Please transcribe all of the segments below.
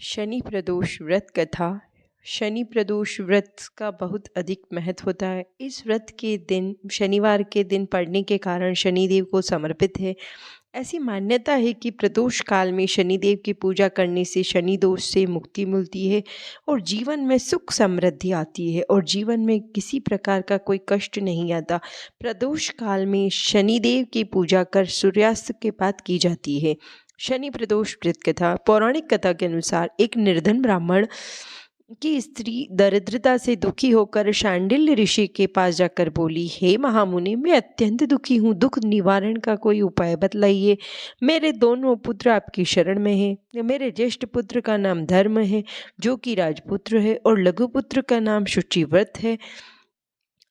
शनि प्रदोष व्रत कथा। शनि प्रदोष व्रत का बहुत अधिक महत्व होता है। इस व्रत के दिन शनिवार के दिन पड़ने के कारण शनिदेव को समर्पित है। ऐसी मान्यता है कि प्रदोष काल में शनिदेव की पूजा करने से शनि दोष से मुक्ति मिलती है और जीवन में सुख समृद्धि आती है और जीवन में किसी प्रकार का कोई कष्ट नहीं आता। प्रदोष काल में शनिदेव की पूजा कर सूर्यास्त के बाद की जाती है। शनि प्रदोष व्रत कथा। पौराणिक कथा के अनुसार एक निर्धन ब्राह्मण की स्त्री दरिद्रता से दुखी होकर शांडिल्य ऋषि के पास जाकर बोली, हे महामुनि, मैं अत्यंत दुखी हूँ, दुख निवारण का कोई उपाय बतलाइए। मेरे दोनों पुत्र आपकी शरण में हैं। मेरे ज्येष्ठ पुत्र का नाम धर्म है जो कि राजपुत्र है और लघु पुत्र का नाम शुचिव्रत है।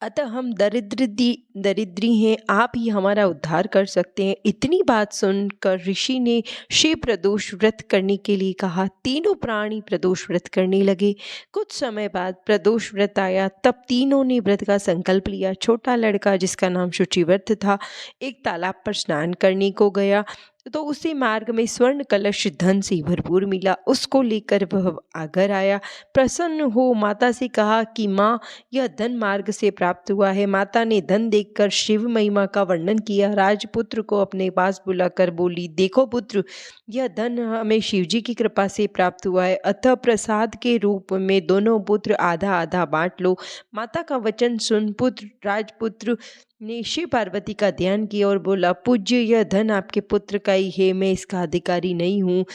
अतः हम दरिद्री हैं, आप ही हमारा उद्धार कर सकते हैं। इतनी बात सुनकर ऋषि ने शिव प्रदोष व्रत करने के लिए कहा। तीनों प्राणी प्रदोष व्रत करने लगे। कुछ समय बाद प्रदोष व्रत आया, तब तीनों ने व्रत का संकल्प लिया। छोटा लड़का जिसका नाम शुचिव्रत था एक तालाब पर स्नान करने को गया तो उसी मार्ग में स्वर्ण कलश धन से भरपूर मिला। उसको लेकर वह आगर आया। प्रसन्न हो माता से कहा कि माँ, यह धन मार्ग से प्राप्त हुआ है। माता ने धन देखकर शिव महिमा का वर्णन किया। राजपुत्र को अपने पास बुलाकर बोली, देखो पुत्र, यह धन हमें शिवजी की कृपा से प्राप्त हुआ है, अतः प्रसाद के रूप में दोनों पुत्र आधा आधा बांट लो। माता का वचन सुन राजपुत्र ने शिव पार्वती का ध्यान किया और बोला, पूज्य, यह धन आपके पुत्र का ही है, मैं इसका अधिकारी नहीं हूँ।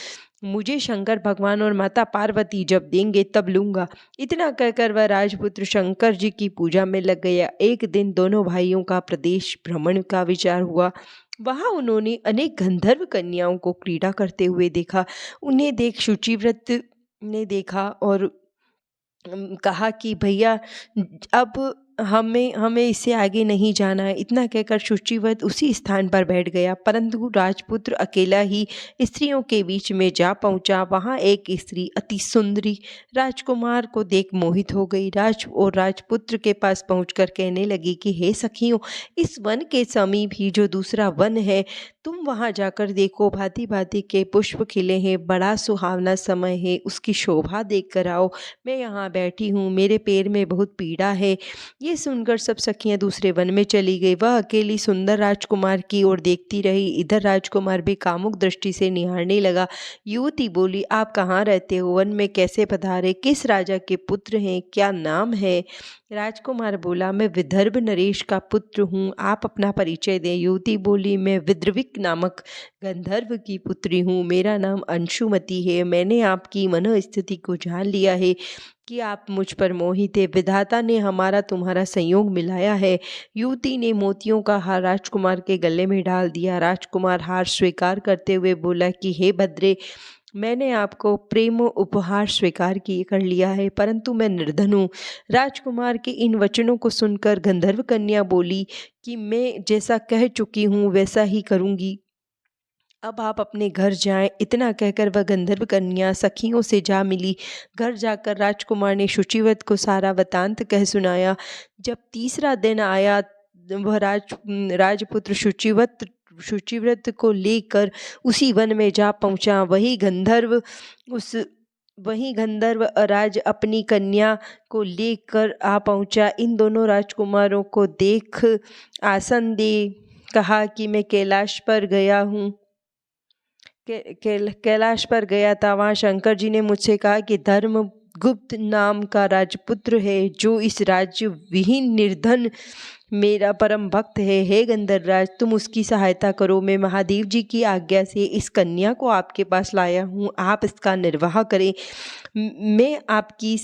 मुझे शंकर भगवान और माता पार्वती जब देंगे तब लूंगा। इतना कहकर वह राजपुत्र शंकर जी की पूजा में लग गया। एक दिन दोनों भाइयों का प्रदेश भ्रमण का विचार हुआ। वहां उन्होंने अनेक गंधर्व कन्याओं को क्रीड़ा करते हुए देखा। उन्हें देख शुचिव्रत ने देखा और कहा कि भैया, अब हमें इससे आगे नहीं जाना है। इतना कहकर शुचिव्रत उसी स्थान पर बैठ गया, परंतु राजपुत्र अकेला ही स्त्रियों के बीच में जा पहुंचा। वहां एक स्त्री अति सुंदरी राजकुमार को देख मोहित हो गई। राजपुत्र के पास पहुंचकर कहने लगी कि हे सखियों, इस वन के समीप ही जो दूसरा वन है, तुम वहां जाकर देखो। भांति भांति के पुष्प खिले हैं, बड़ा सुहावना समय है, उसकी शोभा देख कर आओ। मैं यहाँ बैठी हूँ, मेरे पैर में बहुत पीड़ा है। ये सुनकर सब सखियां दूसरे वन में चली गई। वह अकेली सुंदर राजकुमार की ओर देखती रही। इधर राजकुमार भी कामुक दृष्टि से निहारने लगा। युवती बोली, आप कहाँ रहते हो? वन में कैसे पधारे? किस राजा के पुत्र हैं? क्या नाम है? राजकुमार बोला, मैं विदर्भ नरेश का पुत्र हूँ, आप अपना परिचय दें। युवती बोली, मैं विद्रविक नामक गंधर्व की पुत्री हूँ, मेरा नाम अंशुमति है। मैंने आपकी मनोस्थिति को जान लिया है कि आप मुझ पर मोहित है। विधाता ने हमारा तुम्हारा संयोग मिलाया है। युवती ने मोतियों का हार राजकुमार के गले में डाल दिया। राजकुमार हार स्वीकार करते हुए बोला कि हे भद्रे, मैंने आपको प्रेम उपहार स्वीकार कर लिया है, परंतु मैं निर्धन हूँ। राजकुमार के इन वचनों को सुनकर गंधर्व कन्या बोली कि मैं जैसा कह चुकी हूँ वैसा ही करूँगी, अब आप अपने घर जाएं। इतना कहकर वह गंधर्व कन्या सखियों से जा मिली। घर जाकर राजकुमार ने शुचिव्रत को सारा वृतांत कह सुनाया। जब तीसरा दिन आया, वह राजपुत्र शुचिव्रत को लेकर उसी वन में जा पहुंचा। वही गंधर्व राज अपनी कन्या को लेकर आ पहुंचा। इन दोनों राजकुमारों को देख आसन दे कहा कि मैं कैलाश पर गया हूँ। कैलाश पर गया था। वहाँ शंकर जी ने मुझसे कहा कि धर्मगुप्त नाम का राजपुत्र है जो इस राज्य विहीन निर्धन मेरा परम भक्त है। हे गंधर्वराज, तुम उसकी सहायता करो। मैं महादेव जी की आज्ञा से इस कन्या को आपके पास लाया हूँ, आप इसका निर्वाह करें। मैं आपकी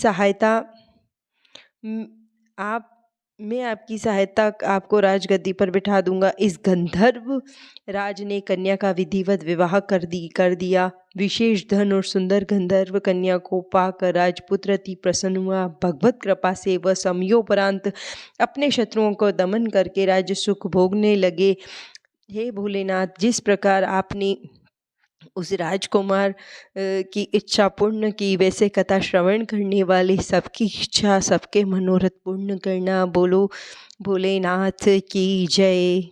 सहायता आपको राजगद्दी पर बिठा दूंगा। इस गंधर्व राज ने कन्या का विधिवत विवाह कर दिया। विशेष धन और सुंदर गंधर्व कन्या को पाकर राजपुत्र अति प्रसन्न हुआ। भगवत कृपा से वह समयोपरांत अपने शत्रुओं को दमन करके राज्य सुख भोगने लगे। हे भोलेनाथ, जिस प्रकार आपने उस राजकुमार की इच्छा पूर्ण की, वैसे कथा श्रवण करने वाले सबकी इच्छा, सबके मनोरथ पूर्ण करना। बोलो भोलेनाथ की जय।